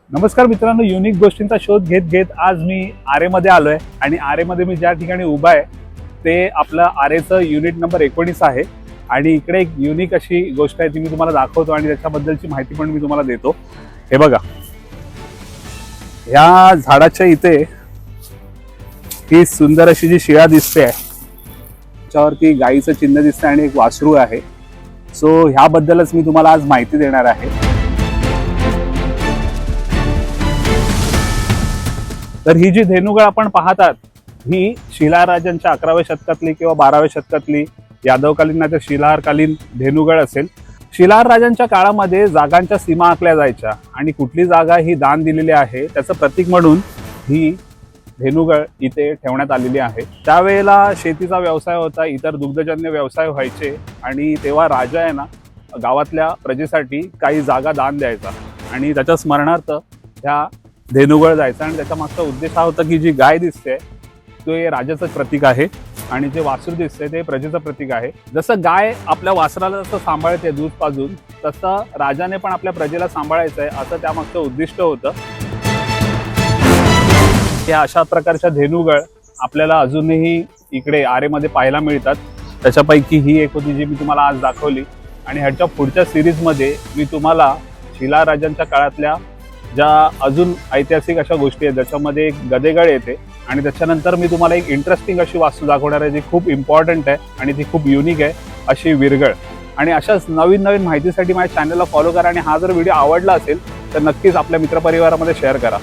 नमस्कार मित्रांनो, युनिक गोष्टींचा शोध घेत घेत आज मी आरेमध्ये आलोय आणि आरेमध्ये मी ज्या ठिकाणी उभा आहे ते आपलं आरेचं युनिट नंबर 19 आहे. आणि इकडे एक युनिक अशी गोष्ट आहे ती मी तुम्हाला दाखवतो आणि त्याच्याबद्दलची माहिती पण मी तुम्हाला देतो. हे बघा, ह्या झाडाच्या इथे ही सुंदर अशी जी शिळा दिसते त्याच्यावरती गाईचं चिन्ह दिसतंय आणि एक वासरू आहे. सो ह्याबद्दलच मी तुम्हाला आज माहिती देणार आहे. तर ही जी धेनुगळ आपण पाहतात ही शिलाहाराजांच्या 11व्या शतकातली किंवा 12व्या शतकातली यादवकालीन नाही तर शिलाहारकालीन धेनुगळ असेल. शिलाहार राजांच्या काळामध्ये जागांच्या सीमा आखल्या जायच्या आणि कुठली जागा ही दान दिलेली आहे त्याचं प्रतीक म्हणून ही धेनुगळ इथे ठेवण्यात आलेली आहे. त्यावेळेला शेतीचा व्यवसाय होता, इतर दुग्धजन्य व्यवसाय व्हायचे आणि तेव्हा राजा आहे ना गावातल्या प्रजेसाठी काही जागा दान द्यायचा आणि त्याच्या स्मरणार्थ ह्या धेनुगळ जायचा. आणि त्याच्या मागचा उद्देश हा होता की जी गाय दिसते ते राजाचं प्रतीक आहे आणि जे वासरू दिसते ते प्रजेचं प्रतीक आहे. जसं गाय आपल्या वासराला जसं सांभाळते दूध पाजून, तसं राजाने पण आपल्या प्रजेला सांभाळायचं आहे असं त्यामागचं उद्दिष्ट होतं. या अशा प्रकारच्या धेनुगळ आपल्याला अजूनही इकडे आरेमध्ये पाहायला मिळतात. त्याच्यापैकी ही एक होती जी मी तुम्हाला आज दाखवली आणि ह्याच्या पुढच्या सिरीजमध्ये मी तुम्हाला शिलाहाराजांच्या काळातल्या ज्या अजून ऐतिहासिक अशा गोष्टी आहेत ज्याच्यामध्ये एक गदेगळ येते आणि त्याच्यानंतर मी तुम्हाला एक इंटरेस्टिंग अशी वास्तू दाखवणार आहे जी खूप इम्पॉर्टंट आहे आणि ती खूप युनिक आहे, अशी विरगळ. आणि अशाच नवीन नवीन माहितीसाठी माझ्या चॅनलला फॉलो करा आणि हा जर व्हिडिओ आवडला असेल तर नक्कीच आपल्या मित्रपरिवारामध्ये शेअर करा.